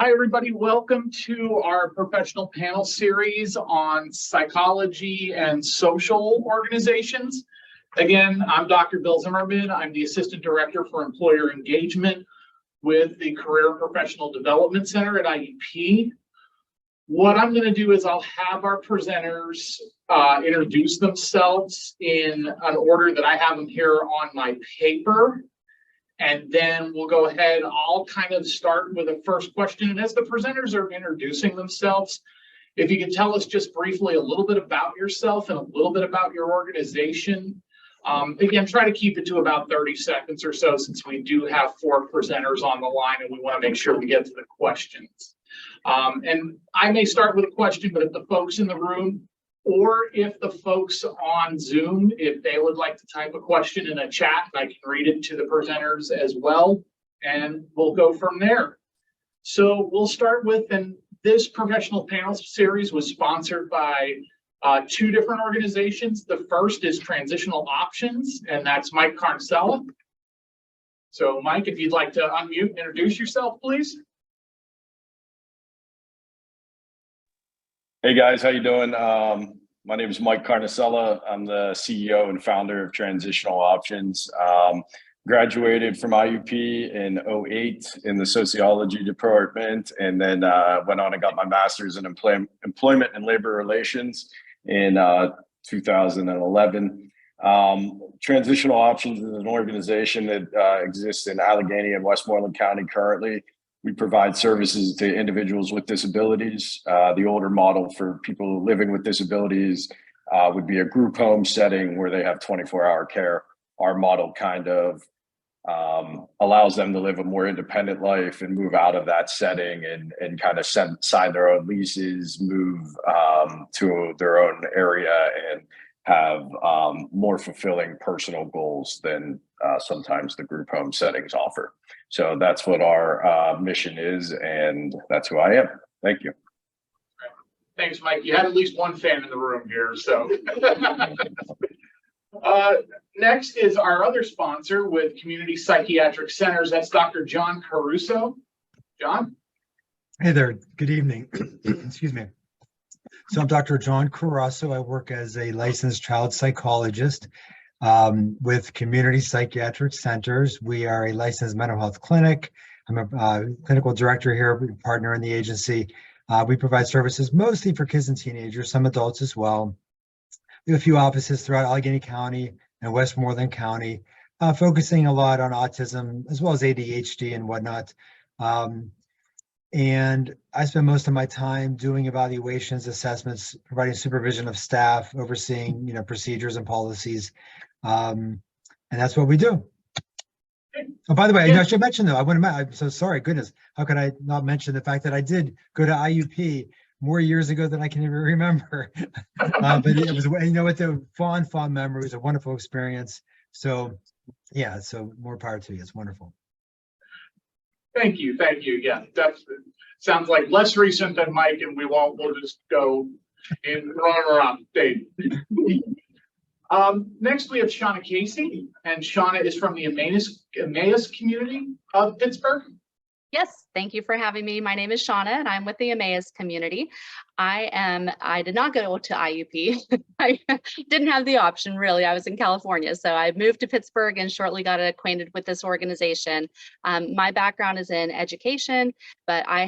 Hi, everybody. Welcome to our professional panel series on psychology and social organizations. Again, I'm Dr. Bill Zimmerman. I'm the Assistant Director for Employer Engagement with the Career and Professional Development Center at IUP. What I'm going to do is I'll have our presenters introduce themselves in an order that I have them here on my paper. And then we'll go ahead. I'll kind of start with a first question. And as the presenters are introducing themselves, if you can tell us just briefly a little bit about yourself and a little bit about your organization. Again, try to keep it to about 30 seconds or so, since we do have 4 presenters on the line and we want to make sure we get to the questions. And I may start with a question, but if the folks in the room or if the folks on Zoom, if they would like to type a question in a chat, I can read it to the presenters as well, and we'll go from there. So we'll start with, and this professional panel series was sponsored by 2 different organizations. The first is Transitional Options, and that's Mike Carnicella. So Mike, if you'd like to unmute and introduce yourself, please. Hey guys, how you doing? My name is Mike Carnicella. I'm the CEO and founder of Transitional Options. Graduated from IUP in 2008 in the sociology department, and then went on and got my master's in employment and labor relations in 2011. Transitional Options is an organization that exists in Allegheny and Westmoreland County currently. We provide services to individuals with disabilities. The older model for people living with disabilities would be a group home setting where they have 24-hour care. Our model kind of allows them to live a more independent life and move out of that setting and kind of sign their own leases, move to their own area, and have more fulfilling personal goals than sometimes the group home settings offer. So that's what our mission is, and that's who I am. Thank you. Thanks, Mike. You had at least one fan in the room here. So next is our other sponsor with Community Psychiatric Centers. That's Dr. John Caruso. John? Hey there. Good evening. Excuse me. So I'm Dr. John Caruso. I work as a licensed child psychologist with Community Psychiatric Centers. We are a licensed mental health clinic. I'm a clinical director here, partner in the agency. We provide services mostly for kids and teenagers, some adults as well. We have a few offices throughout Allegheny County and Westmoreland County, focusing a lot on autism as well as ADHD and whatnot. And I spend most of my time doing evaluations, assessments, providing supervision of staff, overseeing, procedures and policies. And that's what we do. Oh, by the way, I should mention though, I'm so sorry, goodness, how could I not mention the fact that I did go to IUP more years ago than I can even remember. But it was, it's a fond memory. It was a wonderful experience. So yeah, so more power to you. It's wonderful. Thank you. Yeah, that sounds like less recent than Mike, and we'll just go and run around. Dave. Next, we have Shauna Casey, and Shauna is from the Emmaus community of Pittsburgh. Yes, thank you for having me. My name is Shauna, and I'm with the Emmaus community. I did not go to IUP. I didn't have the option, really. I was in California, so I moved to Pittsburgh and shortly got acquainted with this organization. My background is in education, but I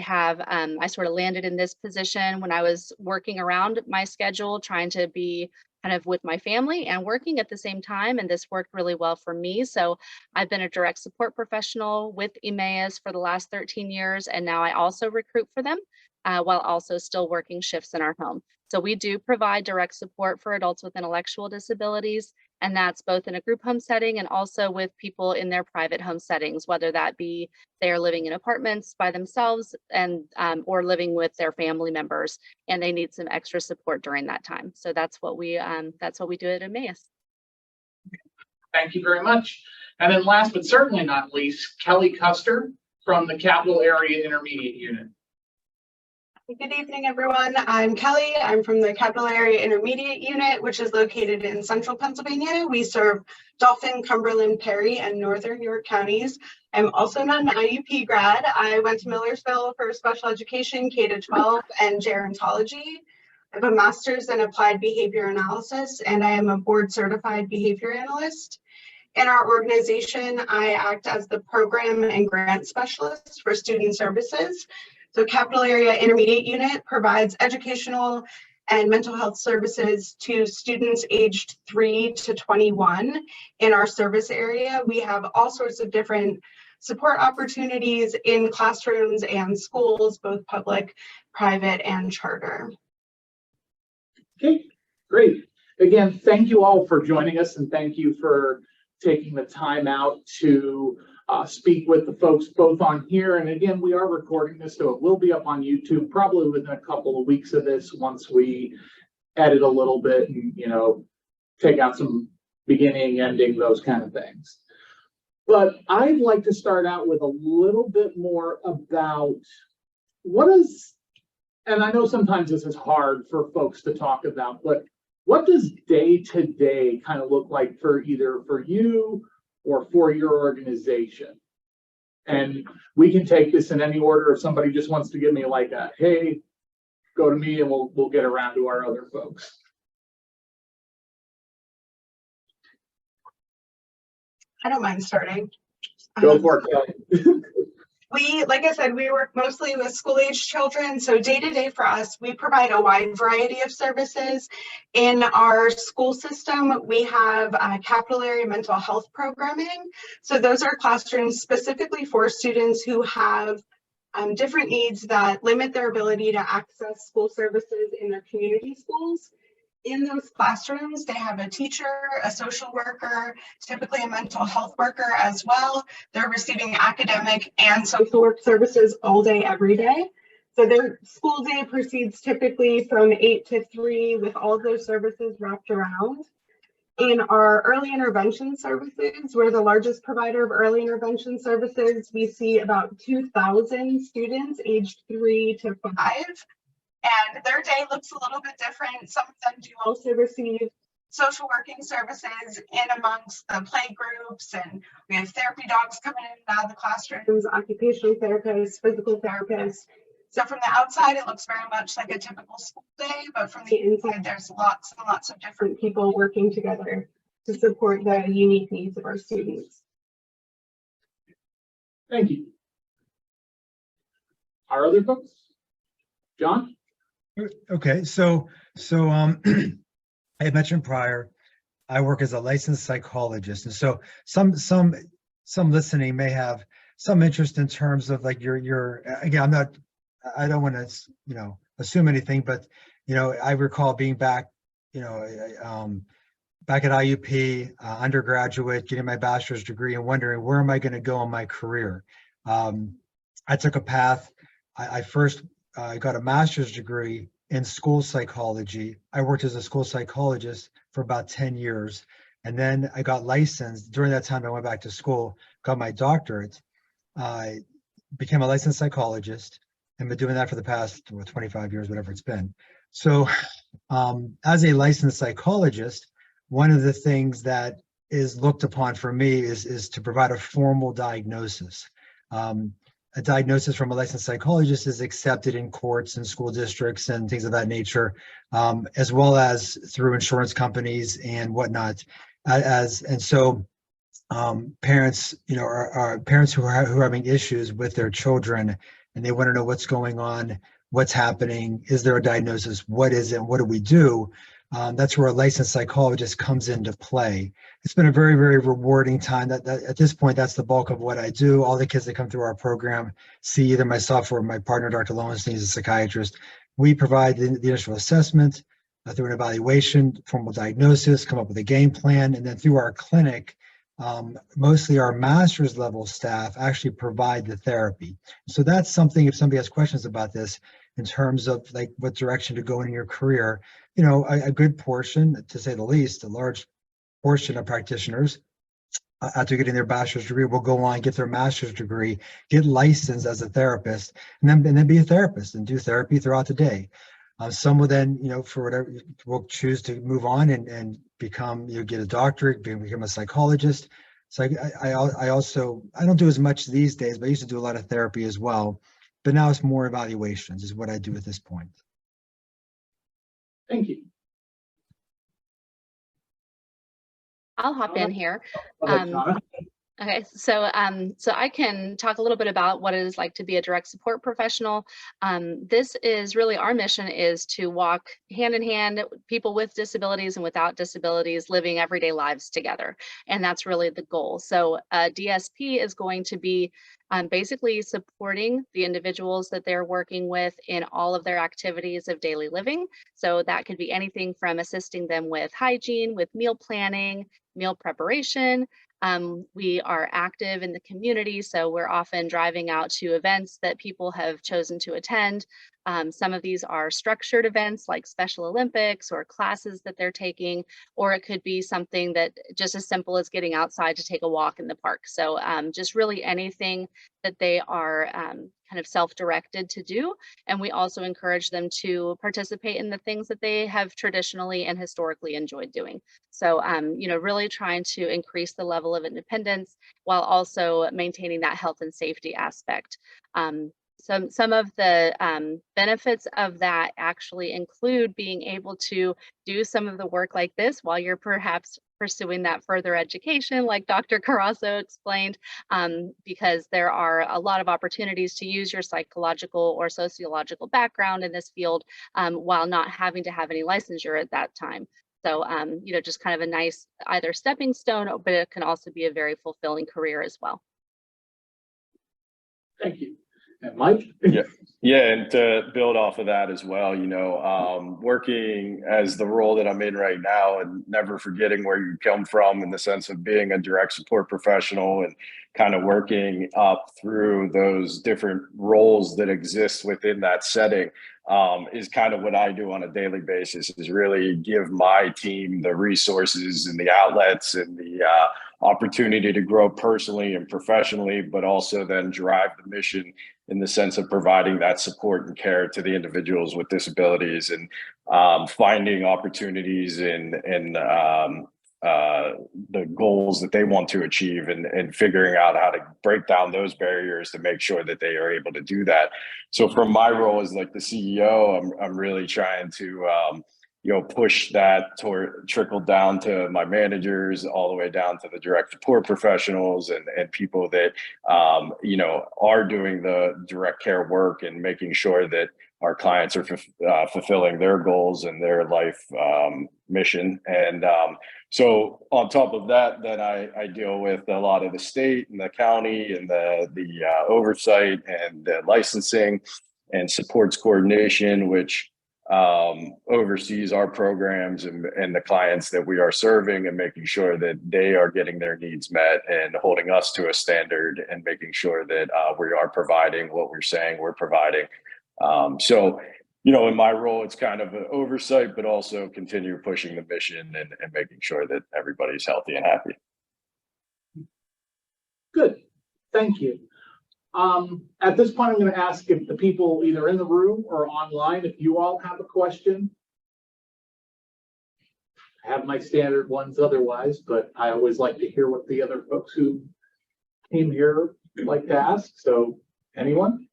sort of landed in this position when I was working around my schedule, trying to be kind of with my family and working at the same time, and this worked really well for me. So I've been a direct support professional with Emmaus for the last 13 years, and now I also recruit for them while also still working shifts in our home. So we do provide direct support for adults with intellectual disabilities, and that's both in a group home setting and also with people in their private home settings, whether that be they are living in apartments by themselves and or living with their family members, and they need some extra support during that time. So that's what we do at Emmaus. Thank you very much. And then last but certainly not least, Kelly Custer from the Capital Area Intermediate Unit. Good evening, everyone. I'm Kelly. I'm from the Capital Area Intermediate Unit, which is located in central Pennsylvania. We serve Dauphin, Cumberland, Perry, and northern York counties. I'm also not an IUP grad. I went to Millersville for special education, K-12, and gerontology. I have a master's in applied behavior analysis, and I am a board certified behavior analyst. In our organization, I act as the program and grant specialist for student services. So Capital Area Intermediate Unit provides educational and mental health services to students aged 3 to 21 in our service area. We have all sorts of different support opportunities in classrooms and schools, both public, private, and charter. Okay, great. Again, thank you all for joining us, and thank you for taking the time out to speak with the folks both on here. And again, we are recording this, so it will be up on YouTube probably within a couple of weeks of this, once we edit a little bit and, you know, take out some beginning, ending, those kind of things. But I'd like to start out with a little bit more about what is, and I know sometimes this is hard for folks to talk about, but what does day-to-day kind of look like for either for you or for your organization? And we can take this in any order. If somebody just wants to give me like a, hey, go to me, and we'll get around to our other folks. I don't mind starting. Go for it, Kelly. Like I said, we work mostly with school-age children. So day-to-day for us, we provide a wide variety of services. In our school system, we have capital area mental health programming. So those are classrooms specifically for students who have different needs that limit their ability to access school services in their community schools. In those classrooms, they have a teacher, a social worker, typically a mental health worker as well. They're receiving academic and social work services all day, every day. So their school day proceeds typically from 8 to 3 with all of those services wrapped around. In our early intervention services, we're the largest provider of early intervention services. We see about 2,000 students aged 3 to 5. And their day looks a little bit different. Some of them do also receive social working services in amongst the play groups, and we have therapy dogs coming in and out of the classrooms, occupational therapists, physical therapists. So from the outside, it looks very much like a typical school day, but from the inside, there's lots and lots of different people working together to support the unique needs of our students. Thank you. Our other folks? John? Okay, so I had mentioned prior, I work as a licensed psychologist, and so some listening may have some interest in terms of like your again, I don't want to, you know, assume anything, but you know, I recall being back, you know, back at IUP, undergraduate, getting my bachelor's degree, and wondering where am I going to go in my career. I took a path. I first got a master's degree in school psychology. I worked as a school psychologist for about 10 years. And then I got licensed. During that time, I went back to school, got my doctorate. I became a licensed psychologist and been doing that for the past 25 years, whatever it's been. So as a licensed psychologist, one of the things that is looked upon for me is to provide a formal diagnosis. A diagnosis from a licensed psychologist is accepted in courts and school districts and things of that nature, as well as through insurance companies and whatnot. And so parents, you know, are parents who are having issues with their children, and they want to know what's going on, what's happening, is there a diagnosis, what is it, what do we do? That's where a licensed psychologist comes into play. It's been a very, very rewarding time. That at this point, that's the bulk of what I do. All the kids that come through our program see either myself or my partner, Dr. Lowenstein, is a psychiatrist. We provide the initial assessment through an evaluation, formal diagnosis, come up with a game plan, and then through our clinic, mostly our master's level staff actually provide the therapy. So that's something, if somebody has questions about this, in terms of like what direction to go in your career, you know, a good portion, to say the least, a large portion of practitioners after getting their bachelor's degree will go on, get their master's degree, get licensed as a therapist, and then be a therapist and do therapy throughout the day. Some will then, for whatever, will choose to move on and become, get a doctorate, become a psychologist. So I also, I don't do as much these days, but I used to do a lot of therapy as well. But now it's more evaluations is what I do at this point. Thank you. I'll hop in here. Go ahead, Shauna. Okay, so I can talk a little bit about what it is like to be a direct support professional. This is really our mission, is to walk hand in hand, people with disabilities and without disabilities living everyday lives together. And that's really the goal. So DSP is going to be basically supporting the individuals that they're working with in all of their activities of daily living. So that could be anything from assisting them with hygiene, with meal planning, meal preparation. We are active in the community, so we're often driving out to events that people have chosen to attend. Some of these are structured events like Special Olympics or classes that they're taking, or it could be something that just as simple as getting outside to take a walk in the park. So just really anything that they are kind of self-directed to do. And we also encourage them to participate in the things that they have traditionally and historically enjoyed doing. So, really trying to increase the level of independence while also maintaining that health and safety aspect. Some of the benefits of that actually include being able to do some of the work like this while you're perhaps pursuing that further education, like Dr. Carasso explained, because there are a lot of opportunities to use your psychological or sociological background in this field while not having to have any licensure at that time. So, just kind of a nice either stepping stone, but it can also be a very fulfilling career as well. Thank you. And Mike? Yeah, and to build off of that as well, working as the role that I'm in right now and never forgetting where you come from in the sense of being a direct support professional and kind of working up through those different roles that exist within that setting is kind of what I do on a daily basis, is really give my team the resources and the outlets and the opportunity to grow personally and professionally, but also then drive the mission in the sense of providing that support and care to the individuals with disabilities and finding opportunities in the goals that they want to achieve and figuring out how to break down those barriers to make sure that they are able to do that. So from my role as like the CEO, I'm really trying to push that trickle down to my managers, all the way down to the direct support professionals and people that, are doing the direct care work and making sure that our clients are fulfilling their goals and their life mission. And so on top of that, then I deal with a lot of the state and the county and the oversight and the licensing and supports coordination, which oversees our programs and the clients that we are serving and making sure that they are getting their needs met and holding us to a standard and making sure that we are providing what we're saying we're providing. So, in my role, it's kind of an oversight, but also continue pushing the mission and making sure that everybody's healthy and happy. Good. Thank you. At this point, I'm going to ask if the people either in the room or online, if you all have a question. I have my standard ones otherwise, but I always like to hear what the other folks who came here like to ask. So anyone?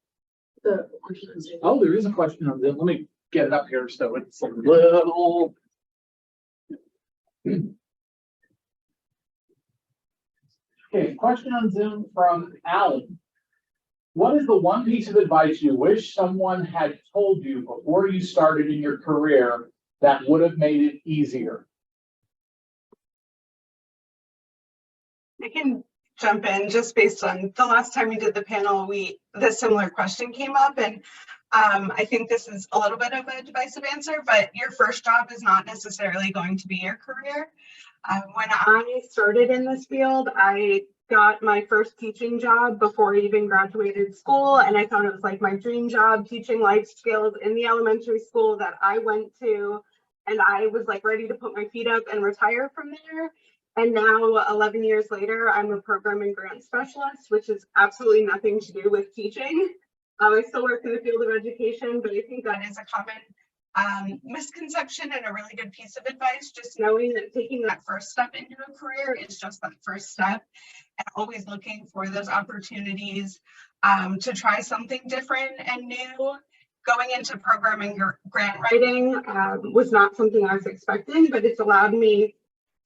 Oh, there is a question on Zoom. Let me get it up here so it's a little. Okay, question on Zoom from Alan. What is the one piece of advice you wish someone had told you before you started in your career that would have made it easier? I can jump in just based on the last time we did the panel, the similar question came up, and I think this is a little bit of a divisive answer, but your first job is not necessarily going to be your career. When I started in this field, I got my first teaching job before I even graduated school, and I thought it was like my dream job, teaching life skills in the elementary school that I went to, and I was like ready to put my feet up and retire from there. And now 11 years later, I'm a program and grant specialist, which is absolutely nothing to do with teaching. I still work in the field of education, but I think that is a common misconception and a really good piece of advice, just knowing that taking that first step into a career is just that first step, and always looking for those opportunities to try something different and new. Going into programming grant writing was not something I was expecting, but it's allowed me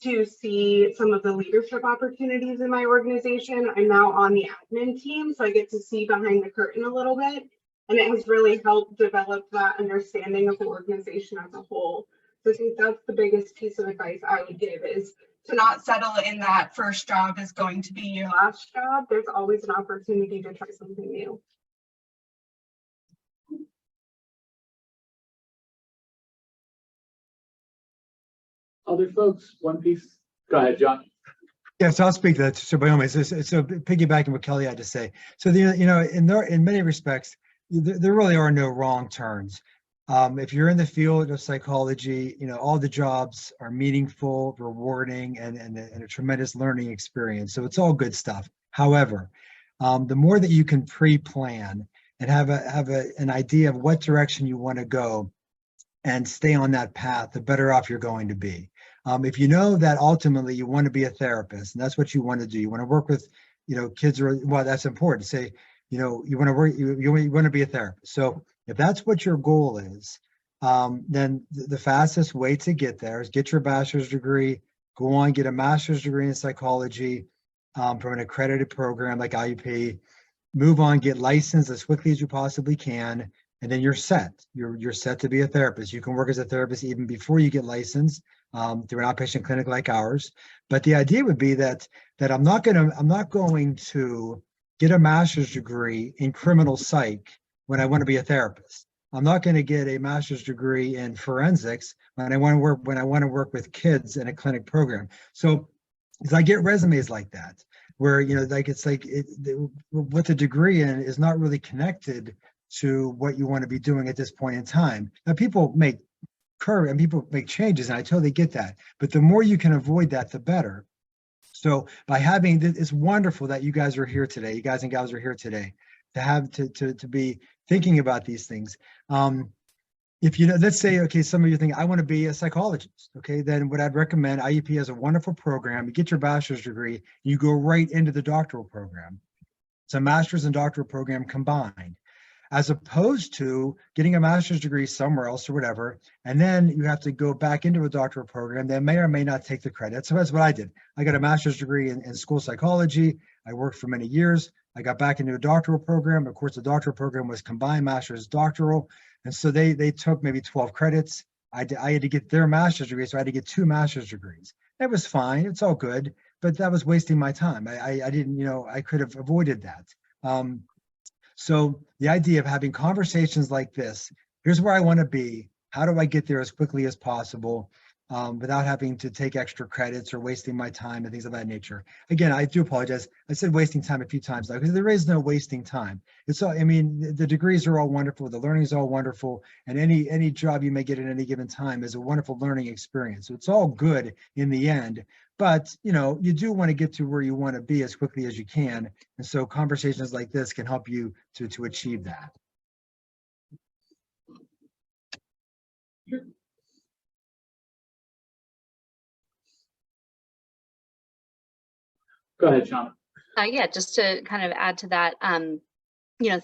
to see some of the leadership opportunities in my organization. I'm now on the admin team, so I get to see behind the curtain a little bit, and it has really helped develop that understanding of the organization as a whole. So I think that's the biggest piece of advice I would give, is to not settle in that first job is going to be your last job. There's always an opportunity to try something new. Other folks, one piece. Go ahead, John. Yes, I'll speak to that. So by all means, so piggybacking what Kelly had to say. So in many respects, there really are no wrong turns. If you're in the field of psychology, all the jobs are meaningful, rewarding, and a tremendous learning experience. So it's all good stuff. However, the more that you can pre-plan and have an idea of what direction you want to go and stay on that path, the better off you're going to be. If you know that ultimately you want to be a therapist and that's what you want to do, you want to work with, kids, well, that's important. Say, you want to work, you want to be a therapist. So if that's what your goal is, then the fastest way to get there is get your bachelor's degree, go on, get a master's degree in psychology from an accredited program like IUP, move on, get licensed as quickly as you possibly can, and then you're set. You're set to be a therapist. You can work as a therapist even before you get licensed through an outpatient clinic like ours. But the idea would be that I'm not going to get a master's degree in criminal psych when I want to be a therapist. I'm not going to get a master's degree in forensics when I want to work with kids in a clinic program. So, because I get resumes like that, where what the degree in is not really connected to what you want to be doing at this point in time. Now, people make changes, and I totally get that. But the more you can avoid that, the better. So by having this, it's wonderful that you guys are here today. You guys and gals are here today to be thinking about these things. If let's say, okay, some of you think I want to be a psychologist. Okay, then what I'd recommend, IUP has a wonderful program. You get your bachelor's degree, you go right into the doctoral program. It's a master's and doctoral program combined, as opposed to getting a master's degree somewhere else or whatever, and then you have to go back into a doctoral program that may or may not take the credit. So that's what I did. I got a master's degree in school psychology. I worked for many years. I got back into a doctoral program. Of course, the doctoral program was combined master's doctoral. And so they took maybe 12 credits. I had to get their master's degree, so I had to get 2 master's degrees. It was fine. It's all good, but that was wasting my time. I didn't, I could have avoided that. So the idea of having conversations like this, here's where I want to be. How do I get there as quickly as possible without having to take extra credits or wasting my time and things of that nature? Again, I do apologize. I said wasting time a few times now because there is no wasting time. It's all, the degrees are all wonderful. The learning is all wonderful. And any job you may get at any given time is a wonderful learning experience. So it's all good in the end. But, you do want to get to where you want to be as quickly as you can. And so conversations like this can help you to achieve that. Go ahead, Sean. Yeah, just to kind of add to that,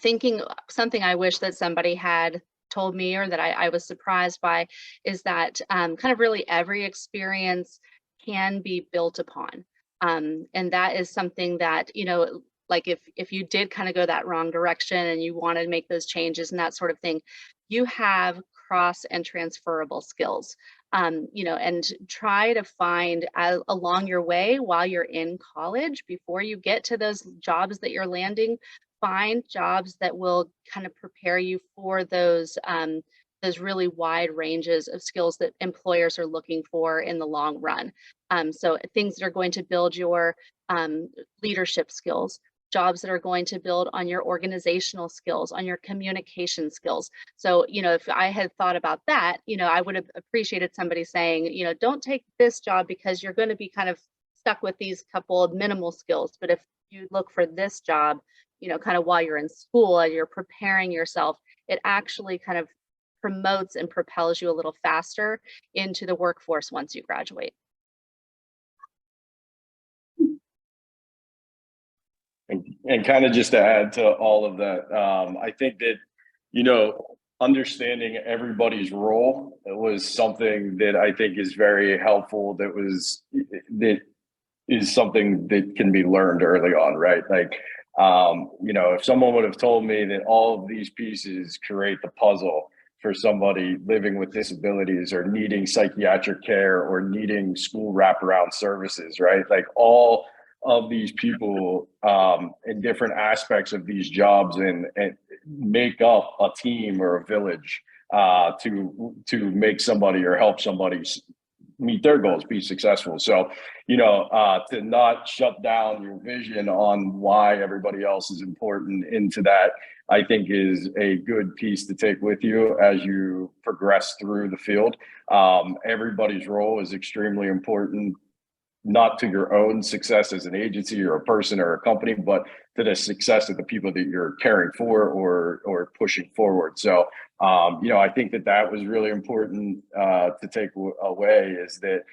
thinking something I wish that somebody had told me or that I was surprised by is that kind of really every experience can be built upon. And that is something that, like if you did kind of go that wrong direction and you want to make those changes and that sort of thing, you have cross and transferable skills. And try to find along your way while you're in college, before you get to those jobs that you're landing, find jobs that will kind of prepare you for those really wide ranges of skills that employers are looking for in the long run. So things that are going to build your leadership skills, jobs that are going to build on your organizational skills, on your communication skills. So, if I had thought about that, I would have appreciated somebody saying, don't take this job because you're going to be kind of stuck with these couple of minimal skills. But if you look for this job, you know, kind of while you're in school and you're preparing yourself, it actually kind of promotes and propels you a little faster into the workforce once you graduate. And kind of just to add to all of that, I think that, you know, understanding everybody's role was something that I think is very helpful. That is something that can be learned early on, right? Like, you know, if someone would have told me that all of these pieces create the puzzle for somebody living with disabilities or needing psychiatric care or needing school wraparound services, right? Like all of these people in different aspects of these jobs and make up a team or a village to make somebody or help somebody meet their goals, be successful. So, you know, to not shut down your vision on why everybody else is important into that, I think is a good piece to take with you as you progress through the field. Everybody's role is extremely important, not to your own success as an agency or a person or a company, but to the success of the people that you're caring for or pushing forward. So, you know, I think that was really important to take away, is that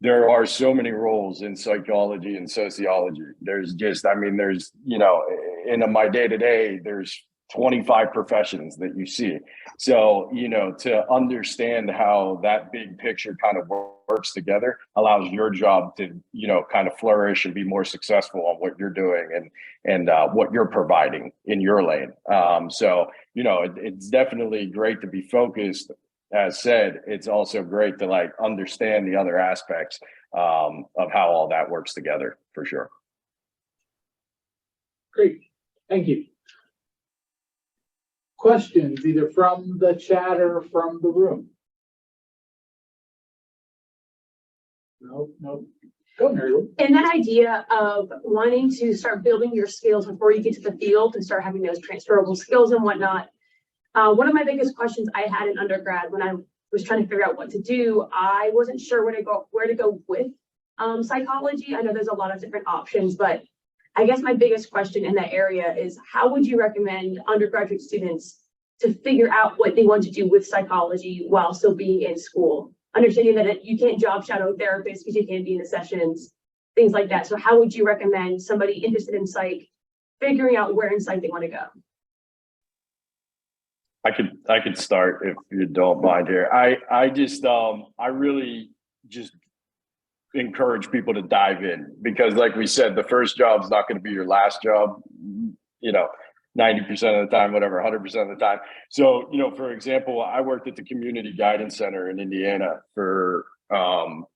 there are so many roles in psychology and sociology. There's just, I mean, there's, you know, in my day-to-day, there's 25 professions that you see. So, you know, to understand how that big picture kind of works together allows your job to, you know, kind of flourish and be more successful on what you're doing and what you're providing in your lane. So, you know, it's definitely great to be focused. As said, it's also great to like understand the other aspects of how all that works together, for sure. Great, thank you. Questions either from the chat or from the room? No. Go, Mary Lou. And that idea of wanting to start building your skills before you get to the field and start having those transferable skills and whatnot. One of my biggest questions I had in undergrad when I was trying to figure out what to do, I wasn't sure where to go with psychology. I know there's a lot of different options, but I guess my biggest question in that area is, how would you recommend undergraduate students to figure out what they want to do with psychology while still being in school? Understanding that you can't job shadow therapists because you can't be in the sessions, things like that. So how would you recommend somebody interested in psych figuring out where in psych they want to go? I could start if you don't mind here. I really just encourage people to dive in, because like we said, the first job is not going to be your last job, you know, 90% of the time, whatever, 100% of the time. So, you know, for example, I worked at the Community Guidance Center in Indiana for all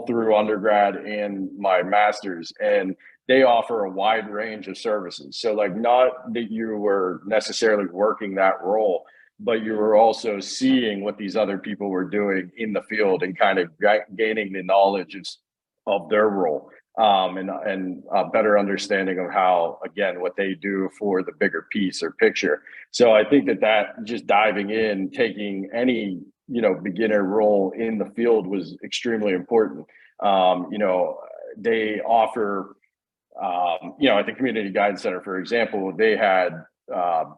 through undergrad and my master's, and they offer a wide range of services. So like, not that you were necessarily working that role, but you were also seeing what these other people were doing in the field and kind of gaining the knowledge of their role, and a better understanding of how, again, what they do for the bigger piece or picture. So I think that just diving in, taking any, you know, beginner role in the field was extremely important. You know, they offer, you know, at the Community Guidance Center, for example, they had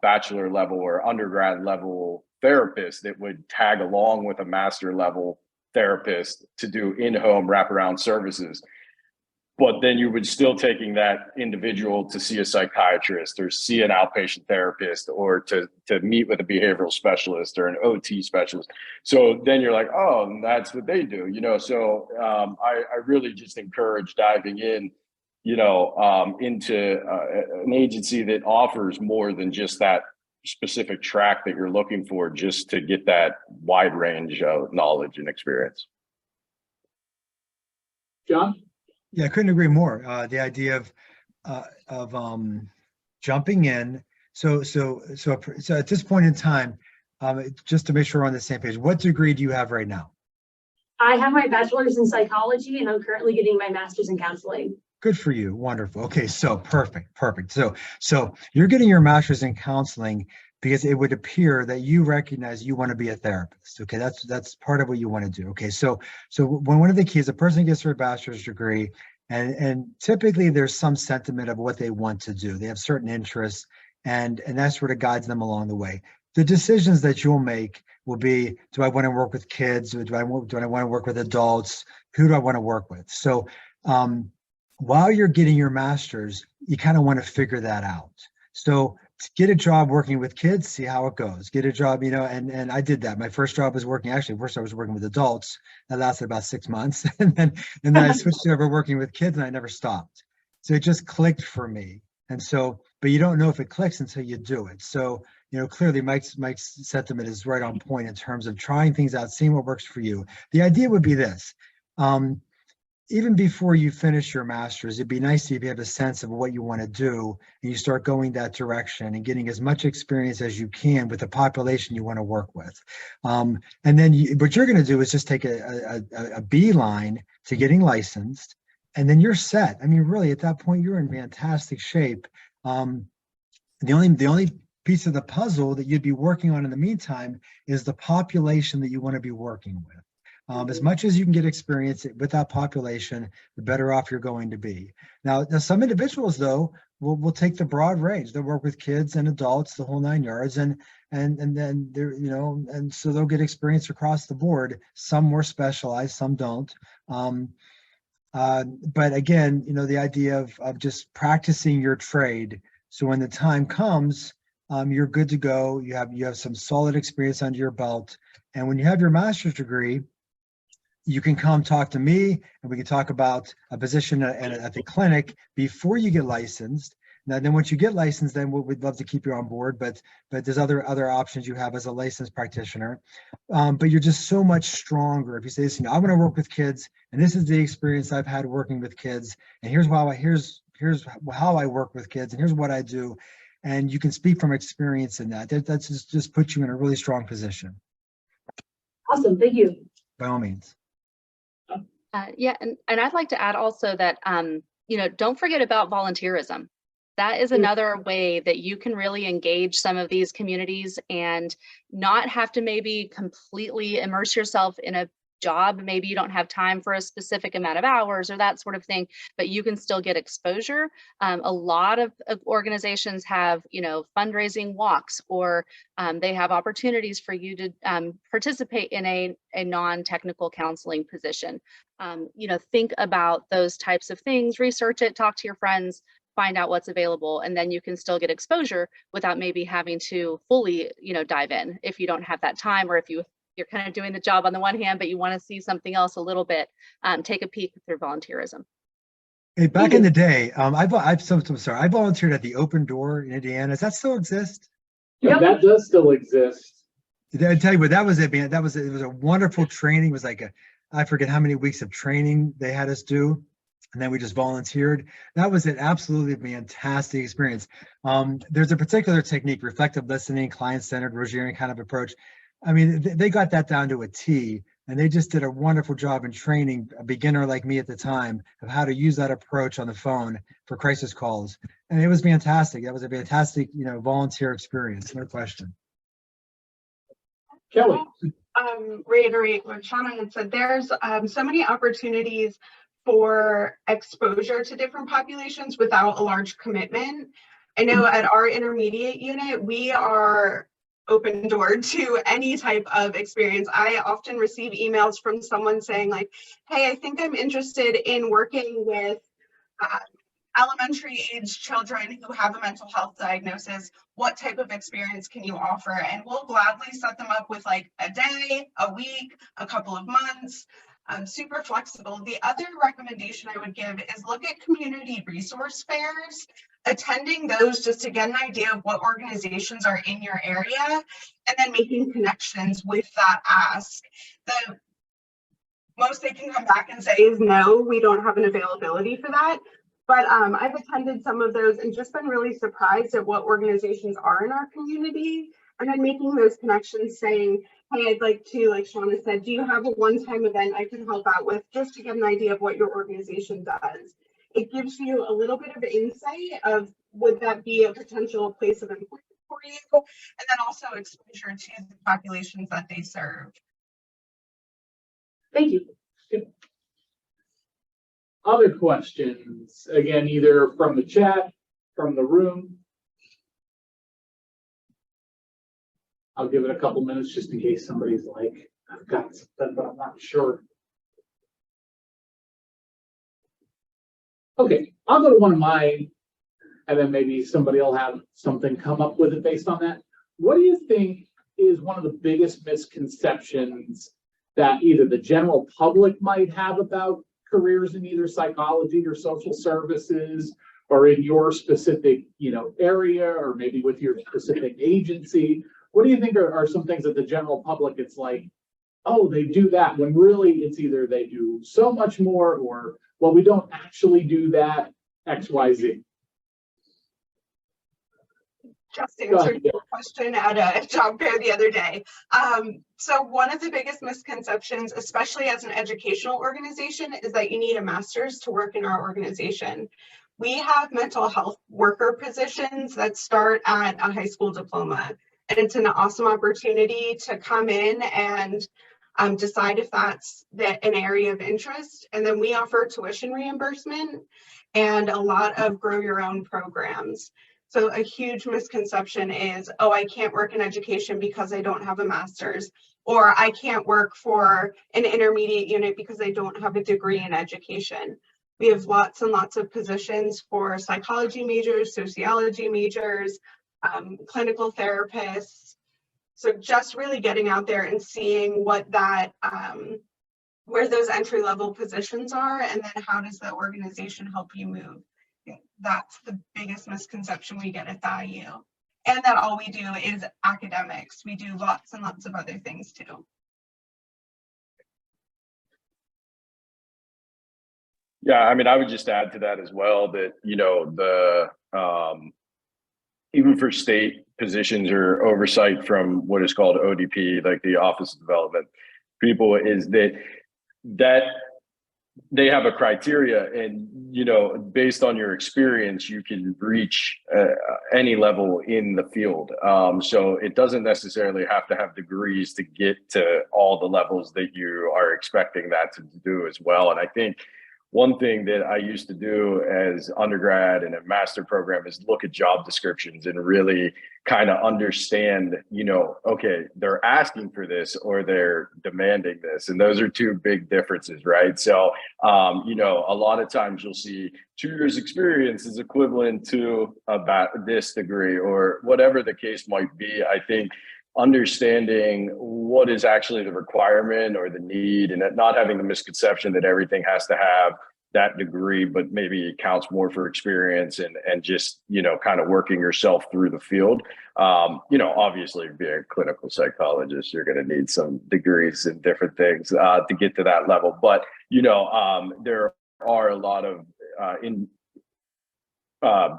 bachelor level or undergrad level therapists that would tag along with a master level therapist to do in-home wraparound services. But then you would still taking that individual to see a psychiatrist or see an outpatient therapist or to meet with a behavioral specialist or an OT specialist. So then you're like, oh, that's what they do, you know? So I really just encourage diving in, you know, into an agency that offers more than just that specific track that you're looking for, just to get that wide range of knowledge and experience. John? Yeah, I couldn't agree more. The idea of jumping in. So at this point in time, just to make sure we're on the same page, what degree do you have right now? I have my bachelor's in psychology and I'm currently getting my master's in counseling. Good for you. Wonderful. Okay, so perfect. So you're getting your master's in counseling. because it would appear that you recognize you want to be a therapist. Okay, that's part of what you want to do. Okay, so when one of the keys, a person gets their bachelor's degree, and typically there's some sentiment of what they want to do. They have certain interests, and that sort of guides them along the way. The decisions that you'll make will be, do I want to work with kids? Or do I want to work with adults? Who do I want to work with? So while you're getting your master's, you kind of want to figure that out. So get a job working with kids, see how it goes. Get a job, and I did that. My first job was first I was working with adults. That lasted about 6 months. and then I switched over working with kids, and I never stopped. So it just clicked for me. And so, but you don't know if it clicks until you do it. So, clearly Mike's sentiment is right on point in terms of trying things out, seeing what works for you. The idea would be this. Even before you finish your master's, it'd be nice if you have a sense of what you want to do and you start going that direction and getting as much experience as you can with the population you want to work with. And then what you're going to do is just take a beeline to getting licensed, and then you're set. I mean, really, at that point, you're in fantastic shape. The only piece of the puzzle that you'd be working on in the meantime is the population that you want to be working with. As much as you can get experience with that population, the better off you're going to be. Now some individuals, though, will take the broad range. They'll work with kids and adults, the whole 9 yards, and then they're, and so they'll get experience across the board. Some more specialized, some don't. But again, the idea of just practicing your trade, so when the time comes, you're good to go. You have some solid experience under your belt, and when you have your master's degree, you can come talk to me and we can talk about a position at the clinic before you get licensed. Now, then once you get licensed, then we'd love to keep you on board, but there's other options you have as a licensed practitioner. But you're just so much stronger if you say, listen, I want to work with kids, and this is the experience I've had working with kids, and here's how I work with kids, and here's what I do. And you can speak from experience in that. That's just puts you in a really strong position. Awesome, thank you. By all means. Yeah, and I'd like to add also that, don't forget about volunteerism. That is another way that you can really engage some of these communities and not have to maybe completely immerse yourself in a job. Maybe you don't have time for a specific amount of hours or that sort of thing, but you can still get exposure. A lot of organizations have, fundraising walks, or they have opportunities for you to participate in a non-technical counseling position. Think about those types of things, research it, talk to your friends, find out what's available, and then you can still get exposure without maybe having to fully, dive in if you don't have that time, or if you're kind of doing the job on the one hand, but you want to see something else a little bit, take a peek through volunteerism. Hey, back in the day, I volunteered at the Open Door in Indiana. Does that still exist? Yeah, that does still exist. I tell you what, it was a wonderful training. It was like I forget how many weeks of training they had us do, and then we just volunteered. That was an absolutely fantastic experience. There's a particular technique, reflective listening, client-centered, Rogerian kind of approach. I mean, they got that down to a T, and they just did a wonderful job in training a beginner like me at the time of how to use that approach on the phone for crisis calls. And it was fantastic. That was a fantastic, volunteer experience, no question. Kelly. Reiterate what Shauna had said. There's so many opportunities for exposure to different populations without a large commitment. I know at our intermediate unit, we are open door to any type of experience. I often receive emails from someone saying like, hey, I think I'm interested in working with elementary age children who have a mental health diagnosis. What type of experience can you offer? And we'll gladly set them up with like a day, a week, a couple of months. Super flexible. The other recommendation I would give is look at community resource fairs, attending those just to get an idea of what organizations are in your area, and then making connections with that ask. The most they can come back and say is no, we don't have an availability for that. But I've attended some of those and just been really surprised at what organizations are in our community, and then making those connections saying, hey, I'd like to, like Shauna said, do you have a one-time event I can help out with, just to get an idea of what your organization does? It gives you a little bit of insight of, would that be a potential place of employment for you, and then also exposure to the populations that they serve. Thank you. Other questions, again, either from the chat, from the room? I'll give it a couple minutes just in case somebody's like, I've got something, but I'm not sure. Okay, I'll go to one of mine, and then maybe somebody will have something come up with it based on that. What do you think is one of the biggest misconceptions that either the general public might have about careers in either psychology or social services, or in your specific, area, or maybe with your specific agency? What do you think are some things that the general public, it's like, oh, they do that, when really it's either they do so much more, or, well, we don't actually do that, X, Y, Z. Just answered your question at a job fair the other day. So one of the biggest misconceptions, especially as an educational organization, is that you need a master's to work in our organization. We have mental health worker positions that start at a high school diploma. And it's an awesome opportunity to come in and decide if that's an area of interest. And then we offer tuition reimbursement and a lot of grow your own programs. So a huge misconception is, oh, I can't work in education because I don't have a master's, or I can't work for an intermediate unit because I don't have a degree in education. We have lots and lots of positions for psychology majors, sociology majors, clinical therapists. So just really getting out there and seeing what that, where those entry level positions are, and then how does the organization help you move? That's the biggest misconception we get at the IU. And that all we do is academics. We do lots and lots of other things too. Yeah, I mean, I would just add to that as well that, even for state positions or oversight from what is called ODP, like the Office of Development people, is that they have a criteria, and based on your experience, you can reach any level in the field. So it doesn't necessarily have to have degrees to get to all the levels that you are expecting that to do as well. And I think one thing that I used to do as undergrad and a master program is look at job descriptions and really kind of understand, okay, they're asking for this or they're demanding this. And those are two big differences, right? So, a lot of times you'll see 2 years experience is equivalent to about this degree or whatever the case might be. I think understanding what is actually the requirement or the need, and not having the misconception that everything has to have that degree, but maybe it counts more for experience and just, kind of working yourself through the field. Obviously being a clinical psychologist, you're going to need some degrees in different things to get to that level. But, there are a lot of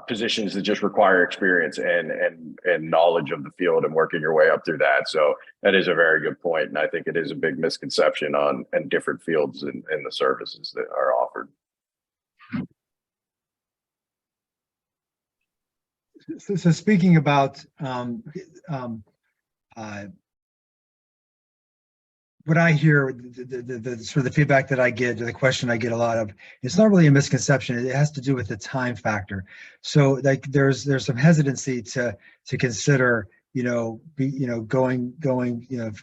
positions that just require experience and knowledge of the field and working your way up through that. So that is a very good point. And I think it is a big misconception on different fields and the services that are offered. So speaking about what I hear, the sort of the feedback that I get, or the question I get a lot of, it's not really a misconception. It has to do with the time factor. So like there's some hesitancy to consider, going,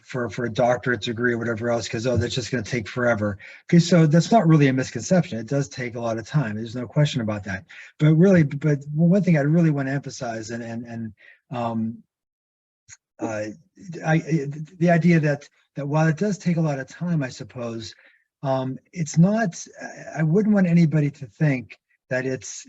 for a doctorate degree or whatever else, because, oh, that's just going to take forever. Okay, so that's not really a misconception. It does take a lot of time. There's no question about that. But one thing I really want to emphasize, the idea that while it does take a lot of time, I suppose, it's not, I wouldn't want anybody to think that it's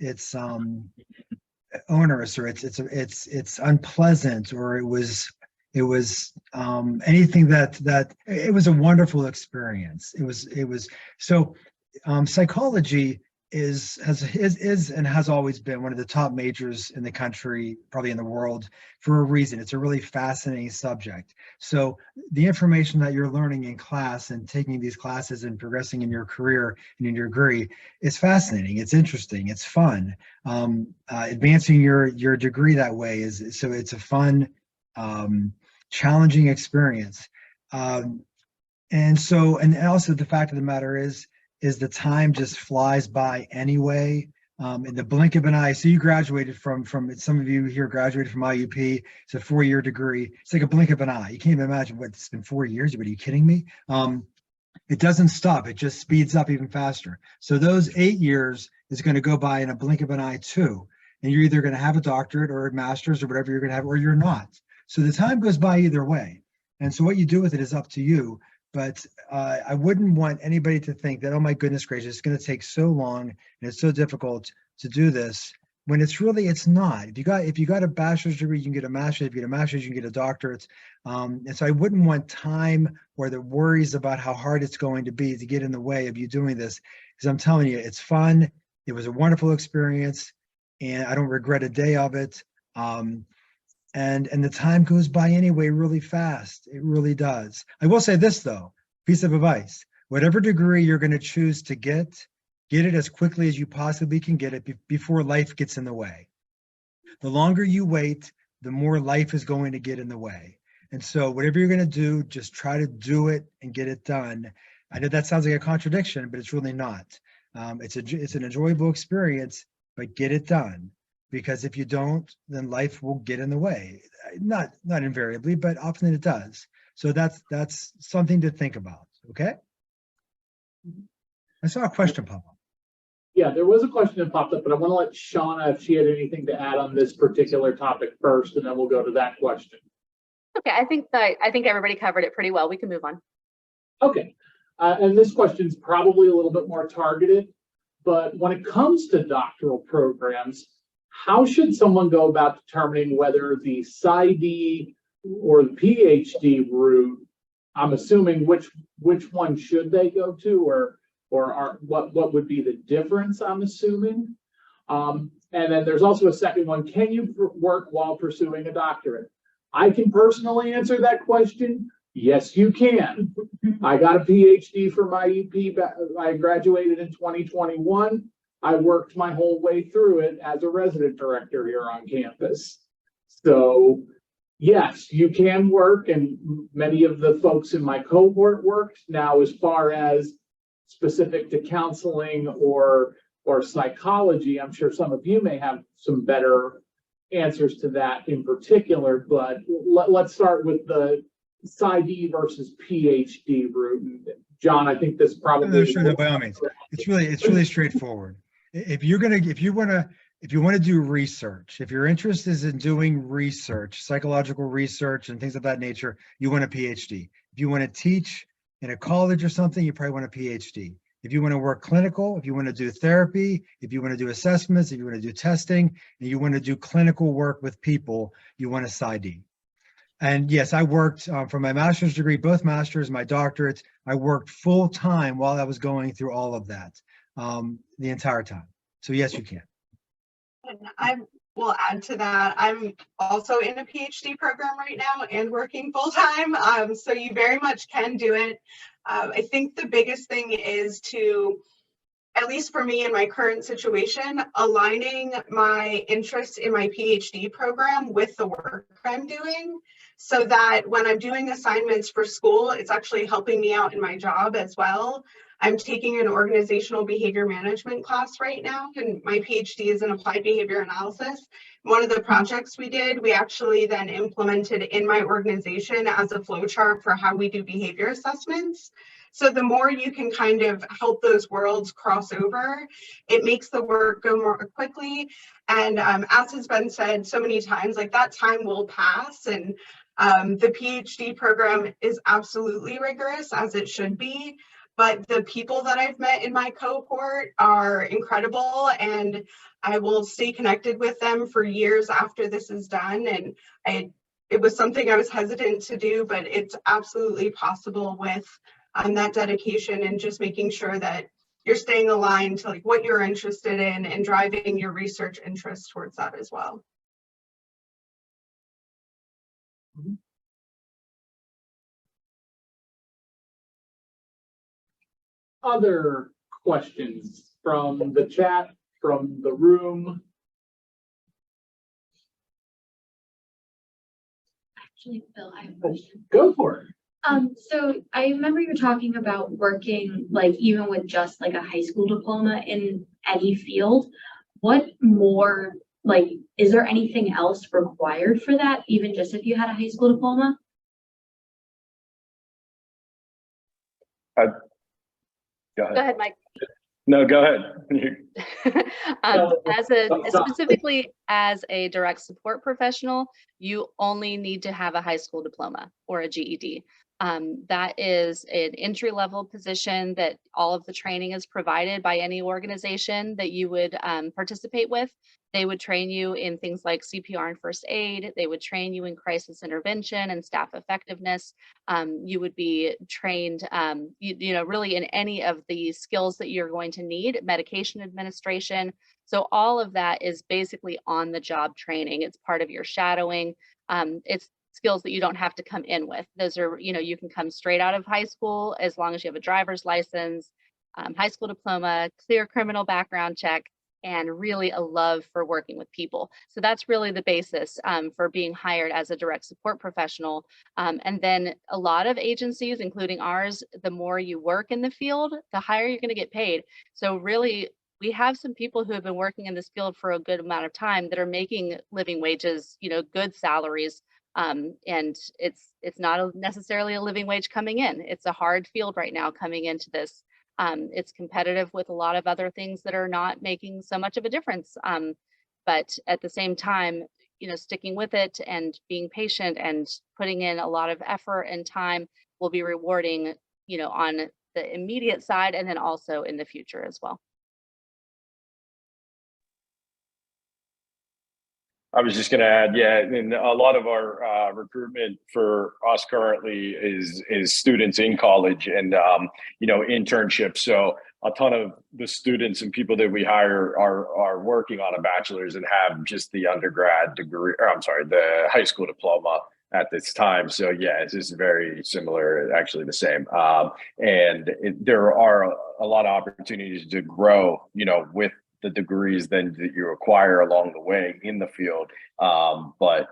onerous, or it's unpleasant, or it was anything that it was a wonderful experience. It was so psychology is and has always been one of the top majors in the country, probably in the world, for a reason. It's a really fascinating subject. So the information that you're learning in class and taking these classes and progressing in your career and in your degree is fascinating. It's interesting. It's fun. Advancing your degree that way is so it's a fun, challenging experience. And also the fact of the matter is the time just flies by anyway. In the blink of an eye. So you graduated from some of you here graduated from IUP. It's a 4-year degree. It's like a blink of an eye. You can't even imagine what it's been 4 years. But are you kidding me? It doesn't stop. It just speeds up even faster. So those 8 years is going to go by in a blink of an eye too. And you're either going to have a doctorate or a master's or whatever you're going to have, or you're not. So the time goes by either way. And so what you do with it is up to you. But I wouldn't want anybody to think that, oh my goodness gracious, it's going to take so long and it's so difficult to do this, when it's not. If you got a bachelor's degree, you can get a master's. If you get a master's, you can get a doctorate. And so I wouldn't want time or the worries about how hard it's going to be to get in the way of you doing this, because I'm telling you, it's fun. It was a wonderful experience, and I don't regret a day of it. And the time goes by anyway really fast. It really does. I will say this though, piece of advice: whatever degree you're going to choose to get it as quickly as you possibly can get it before life gets in the way. The longer you wait, the more life is going to get in the way. And so whatever you're going to do, just try to do it and get it done. I know that sounds like a contradiction, but it's really not. It's an enjoyable experience, but get it done. Because if you don't, then life will get in the way. Not invariably, but often it does. So that's something to think about. Okay. I saw a question pop up. Yeah, there was a question that popped up, but I want to let Shauna, if she had anything to add on this particular topic first, and then we'll go to that question. Okay, I think everybody covered it pretty well. We can move on. Okay, and this question's probably a little bit more targeted, but when it comes to doctoral programs, how should someone go about determining whether the PsyD or the PhD route? I'm assuming which one should they go to, or what would be the difference? I'm assuming. And then there's also a second one: can you work while pursuing a doctorate? I can personally answer that question. Yes, you can. I got a PhD from IUP. I graduated in 2021. I worked my whole way through it as a resident director here on campus. So yes, you can work, and many of the folks in my cohort worked. Now, as far as specific to counseling or psychology, I'm sure some of you may have some better answers to that in particular, but let's start with the PsyD versus PhD route. John, I think this probably— No, sure, no, by all means. It's really straightforward. If you want to do research, if your interest is in doing research, psychological research and things of that nature, you want a PhD. If you want to teach in a college or something, you probably want a PhD. If you want to work clinical, if you want to do therapy, if you want to do assessments, if you want to do testing, and you want to do clinical work with people, you want a PsyD. And yes, I worked for my master's degree, both masters, my doctorates. I worked full time while I was going through all of that the entire time. So yes, you can. And I will add to that, I'm also in a PhD program right now and working full time. So you very much can do it. I think the biggest thing is to, at least for me in my current situation, aligning my interest in my PhD program with the work I'm doing, so that when I'm doing assignments for school, it's actually helping me out in my job as well. I'm taking an organizational behavior management class right now, and my PhD is in applied behavior analysis. One of the projects we did, we actually then implemented in my organization as a flowchart for how we do behavior assessments. So the more you can kind of help those worlds cross over, it makes the work go more quickly. And as has been said so many times, like, that time will pass. And the PhD program is absolutely rigorous, as it should be. But the people that I've met in my cohort are incredible, and I will stay connected with them for years after this is done. And it was something I was hesitant to do, but it's absolutely possible with that dedication and just making sure that you're staying aligned to like what you're interested in and driving your research interest towards that as well. Other questions from the chat, from the room? Actually, Bill, I have a question. Go for it. So I remember you were talking about working like even with just like a high school diploma in any field. What more, like, is there anything else required for that, even just if you had a high school diploma? Go ahead. Go ahead, Mike. No, go ahead. Specifically as a direct support professional, you only need to have a high school diploma or a GED. That is an entry-level position that all of the training is provided by any organization that you would participate with. They would train you in things like CPR and first aid. They would train you in crisis intervention and staff effectiveness. You would be trained, really in any of the skills that you're going to need, medication administration. So all of that is basically on the job training. It's part of your shadowing. It's skills that you don't have to come in with. Those are, you can come straight out of high school as long as you have a driver's license, high school diploma, clear criminal background check, and really a love for working with people. So that's really the basis for being hired as a direct support professional. And then a lot of agencies, including ours, the more you work in the field, the higher you're going to get paid. So really, we have some people who have been working in this field for a good amount of time that are making living wages, good salaries. And it's not necessarily a living wage coming in. It's a hard field right now coming into this. It's competitive with a lot of other things that are not making so much of a difference. But at the same time, sticking with it and being patient and putting in a lot of effort and time will be rewarding, on the immediate side and then also in the future as well. I was just going to add, yeah, and a lot of our recruitment for us currently is students in college and internships. So a ton of the students and people that we hire are working on a bachelor's and have just the undergrad degree, the high school diploma at this time. So yeah, it's just very similar, actually the same. There are a lot of opportunities to grow, with the degrees then that you acquire along the way in the field. But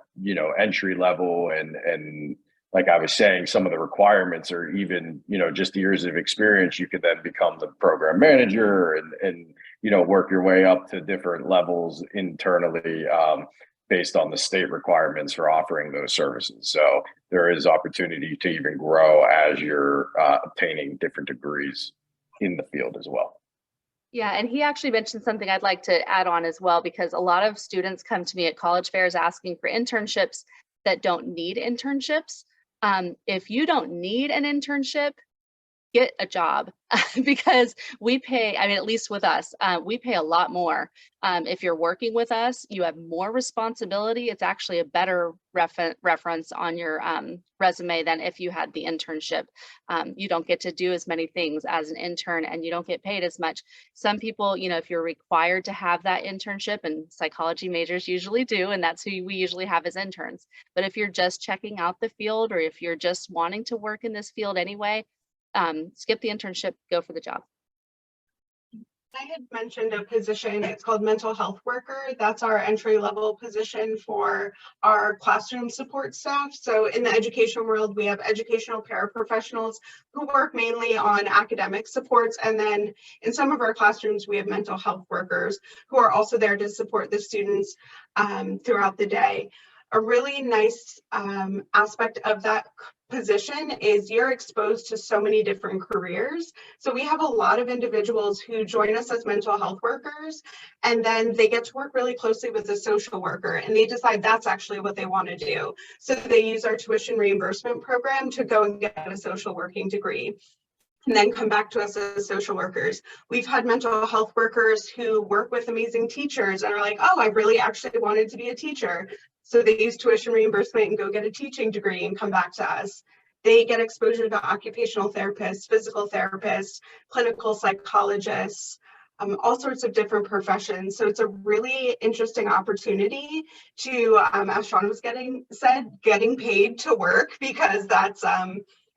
entry level and like I was saying, some of the requirements are even, just years of experience. You could then become the program manager and work your way up to different levels internally, based on the state requirements for offering those services. So there is opportunity to even grow as you're obtaining different degrees in the field as well. Yeah, and he actually mentioned something I'd like to add on as well, because a lot of students come to me at college fairs asking for internships that don't need internships. If you don't need an internship, get a job because we pay, at least with us, we pay a lot more. If you're working with us, you have more responsibility. It's actually a better reference on your resume than if you had the internship. You don't get to do as many things as an intern and you don't get paid as much. Some people, if you're required to have that internship, and psychology majors usually do, and that's who we usually have as interns. But if you're just checking out the field, or if you're just wanting to work in this field anyway, skip the internship, go for the job. I had mentioned a position, it's called mental health worker. That's our entry level position for our classroom support staff. So in the education world, we have educational paraprofessionals who work mainly on academic supports. And then in some of our classrooms, we have mental health workers who are also there to support the students throughout the day. A really nice aspect of that position is you're exposed to so many different careers. So we have a lot of individuals who join us as mental health workers, and then they get to work really closely with a social worker, and they decide that's actually what they want to do. So they use our tuition reimbursement program to go and get a social working degree, and then come back to us as social workers. We've had mental health workers who work with amazing teachers and are like, oh, I really actually wanted to be a teacher. So they use tuition reimbursement and go get a teaching degree and come back to us. They get exposure to occupational therapists, physical therapists, clinical psychologists, all sorts of different professions. So it's a really interesting opportunity to, as Sean was getting paid to work, because that's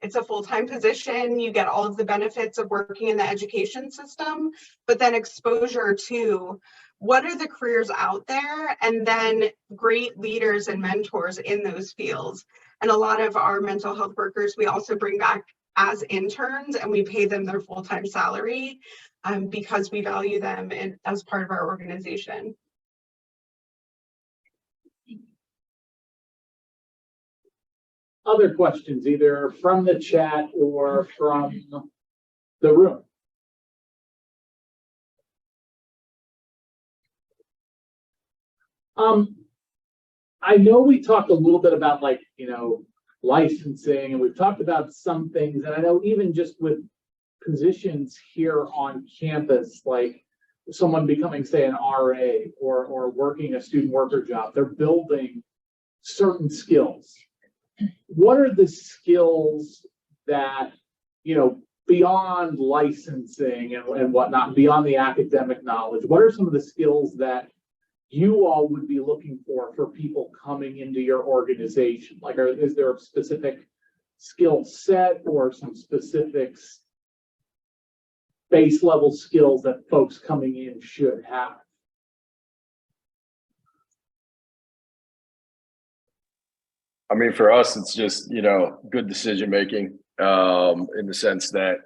it's a full-time position. You get all of the benefits of working in the education system, but then exposure to what are the careers out there, and then great leaders and mentors in those fields. And a lot of our mental health workers, we also bring back as interns, and we pay them their full-time salary because we value them as part of our organization. Other questions, either from the chat or from the room? I know we talked a little bit about, like, licensing, and we've talked about some things, and I know even just with positions here on campus, like someone becoming, say, an RA or working a student worker job, they're building certain skills. What are the skills that, beyond licensing and whatnot, beyond the academic knowledge, what are some of the skills that you all would be looking for people coming into your organization? Like, is there a specific skill set or some specific base level skills that folks coming in should have? I mean, for us, it's just, good decision making, in the sense that,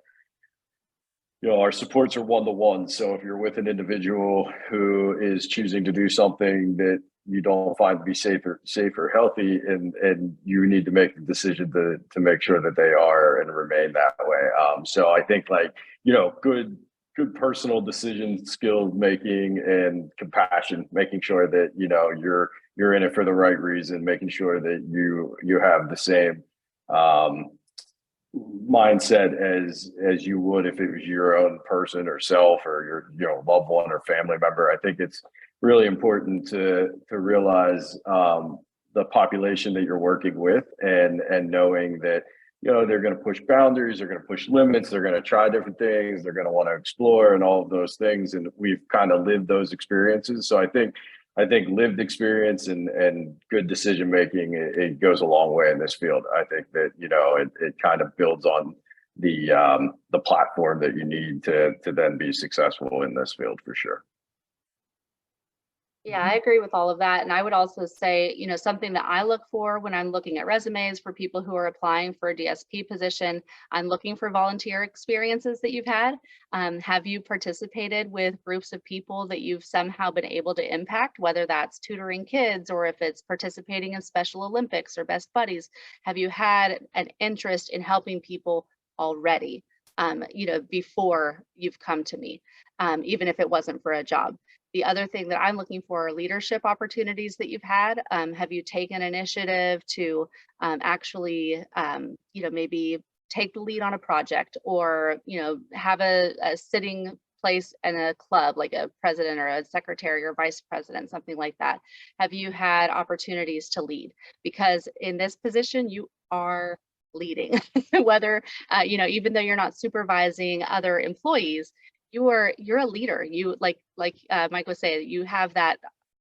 our supports are one-to-one. So if you're with an individual who is choosing to do something that you don't find to be safe or healthy, and you need to make the decision to make sure that they are and remain that way. So I think, like, good personal decision skill making and compassion, making sure that, you're in it for the right reason, making sure that you have the same mindset as you would if it was your own person or self or your loved one or family member. I think it's really important to realize the population that you're working with, and knowing that they're going to push boundaries, they're going to push limits, they're going to try different things, they're going to want to explore and all of those things, and we've kind of lived those experiences. So I think lived experience and good decision making, it goes a long way in this field. I think that it kind of builds on the platform that you need to then be successful in this field, for sure. Yeah, I agree with all of that. And I would also say, something that I look for when I'm looking at resumes for people who are applying for a DSP position, I'm looking for volunteer experiences that you've had. Have you participated with groups of people that you've somehow been able to impact, whether that's tutoring kids or if it's participating in Special Olympics or Best Buddies? Have you had an interest in helping people already, before you've come to me, even if it wasn't for a job? The other thing that I'm looking for are leadership opportunities that you've had. Have you taken initiative to actually, maybe take the lead on a project, or, have a sitting place in a club, like a president or a secretary or vice president, something like that? Have you had opportunities to lead? Because in this position, you are leading, whether, even though you're not supervising other employees, you're a leader. You like Mike was saying, you have that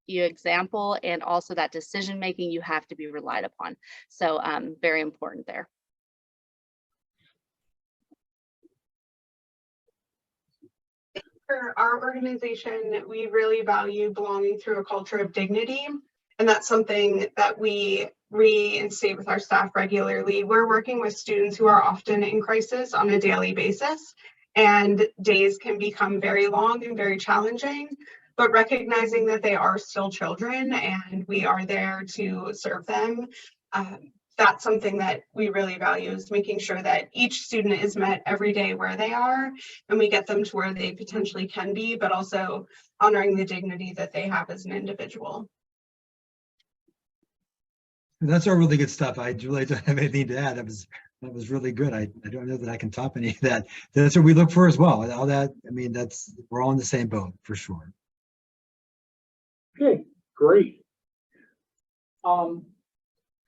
example, and also that decision making you have to be relied upon. So very important there. For our organization, we really value belonging through a culture of dignity, and that's something that we reinstate with our staff regularly. We're working with students who are often in crisis on a daily basis, and days can become very long and very challenging, but recognizing that they are still children and we are there to serve them, that's something that we really value, is making sure that each student is met every day where they are, and we get them to where they potentially can be, but also honoring the dignity that they have as an individual. That's all really good stuff. I really don't have anything to add. That was really good. I don't know that I can top any of that. That's what we look for as well. All that, I mean, we're all in the same boat for sure. Okay, great.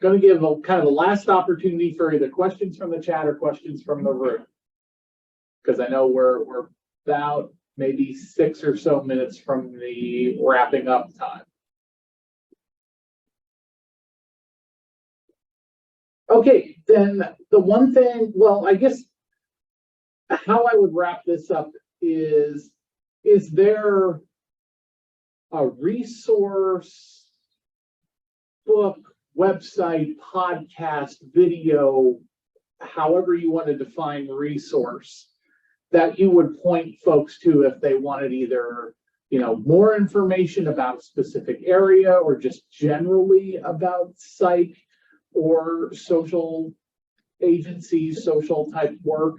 going to give a kind of the last opportunity for either questions from the chat or questions from the room. Because I know we're about maybe 6 or so minutes from the wrapping up time. Okay, then the one thing, well, I guess how I would wrap this up is there a resource, book, website, podcast, video, however you want to define resource, that you would point folks to if they wanted either, you know, more information about a specific area or just generally about psych or social agencies, social type work?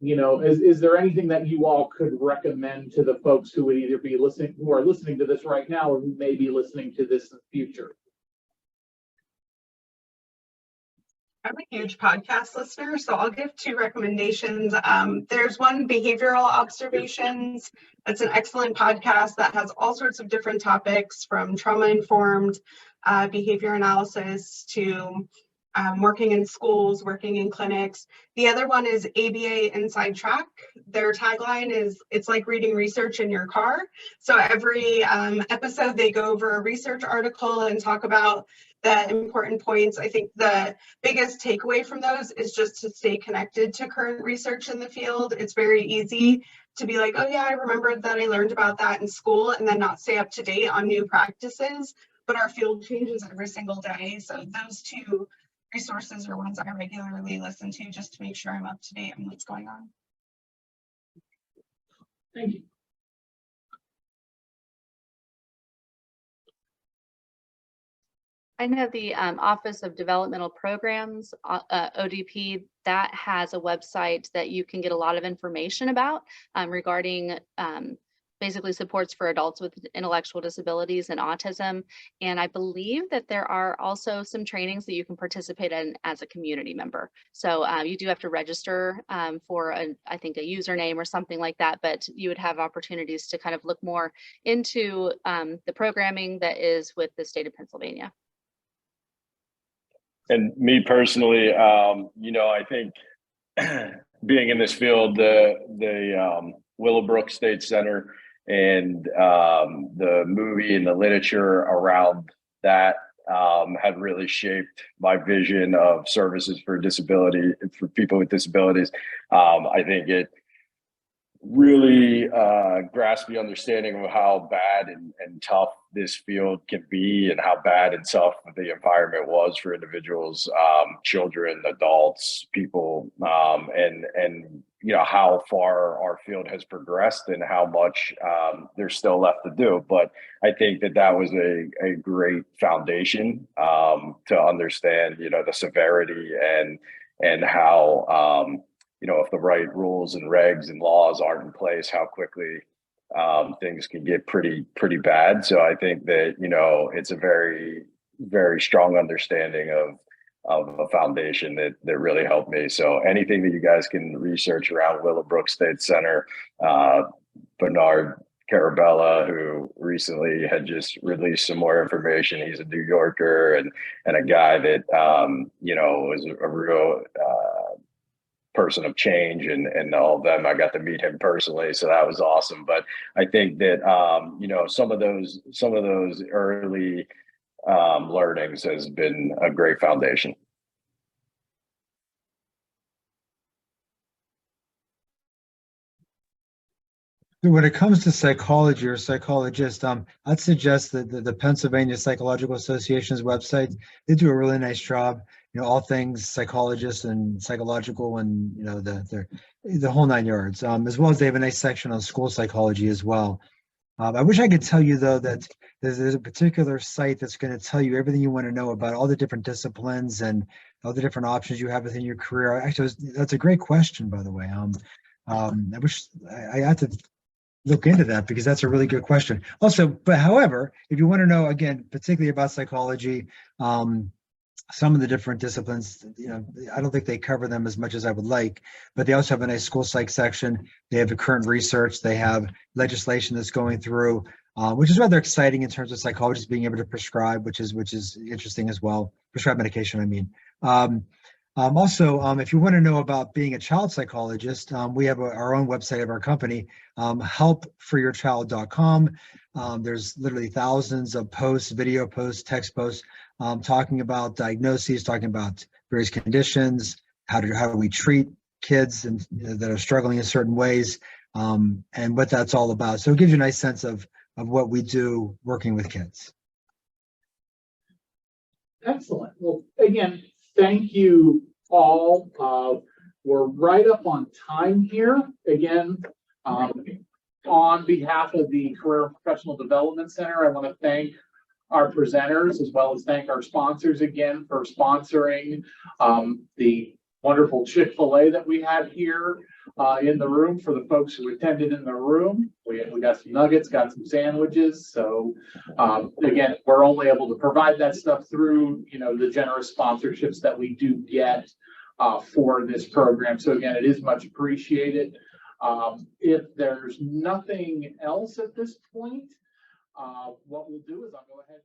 You know, is there anything that you all could recommend to the folks who would either be listening, who are listening to this right now, or who may be listening to this in the future? I'm a huge podcast listener, so I'll give 2 recommendations. There's one, Behavioral Observations. It's an excellent podcast that has all sorts of different topics, from trauma-informed behavior analysis to working in schools, working in clinics. The other one is ABA Inside Track. Their tagline is, "It's like reading research in your car." So every episode, they go over a research article and talk about the important points. I think the biggest takeaway from those is just to stay connected to current research in the field. It's very easy to be like, oh yeah, I remembered that I learned about that in school, and then not stay up to date on new practices. But our field changes every single day. So those 2 resources are ones I regularly listen to just to make sure I'm up to date on what's going on. Thank you. I know the Office of Developmental Programs, ODP, that has a website that you can get a lot of information about regarding basically supports for adults with intellectual disabilities and autism. And I believe that there are also some trainings that you can participate in as a community member. So you do have to register for, I think, a username or something like that, but you would have opportunities to kind of look more into the programming that is with the state of Pennsylvania. And me personally, you know, I think being in this field, the Willowbrook State Center and the movie and the literature around that had really shaped my vision of services for people with disabilities. I think it really grasp the understanding of how bad and tough this field can be, and how bad and tough the environment was for individuals, children, adults, people, and you know, how far our field has progressed and how much there's still left to do. But I think that was a great foundation to understand, you know, the severity and how you know, if the right rules and regs and laws aren't in place, how quickly things can get pretty bad. So I think that, you know, it's a very, very strong understanding of a foundation that really helped me. So anything that you guys can research around Willowbrook State Center, Bernard Carabella, who recently had just released some more information. He's a New Yorker and a guy that, you know, was a real person of change, and all of them. I got to meet him personally, so that was awesome. But I think that you know, some of those early learnings has been a great foundation. When it comes to psychology or psychologist, I'd suggest that the Pennsylvania Psychological Association's website, they do a really nice job. You know, all things psychologists and psychological, and you know, the whole 9 yards. As well as they have a nice section on school psychology as well. I wish I could tell you though that there's a particular site that's going to tell you everything you want to know about all the different disciplines and all the different options you have within your career. Actually, that's a great question, by the way. I wish I had to look into that, because that's a really good question. Also, but however, if you want to know, again, particularly about psychology, some of the different disciplines, you know, I don't think they cover them as much as I would like, but they also have a nice school psych section. They have the current research, they have legislation that's going through. which is rather exciting in terms of psychologists being able to prescribe, which is interesting as well. Prescribe medication, I mean. Also, if you want to know about being a child psychologist, we have our own website of our company, helpforyourchild.com. There's literally thousands of posts, video posts, text posts, talking about diagnoses, talking about various conditions, how do we treat kids and that are struggling in certain ways, and what that's all about. So it gives you a nice sense of what we do working with kids. Excellent. Well, again, thank you all. We're right up on time here. Again, on behalf of the Career and Professional Development Center, I want to thank our presenters as well as thank our sponsors again for sponsoring the wonderful Chick-fil-A that we had here in the room for the folks who attended in the room. We got some nuggets, got some sandwiches. So again, we're only able to provide that stuff through, the generous sponsorships that we do get for this program. So again, it is much appreciated. If there's nothing else at this point, what we'll do is I'll go ahead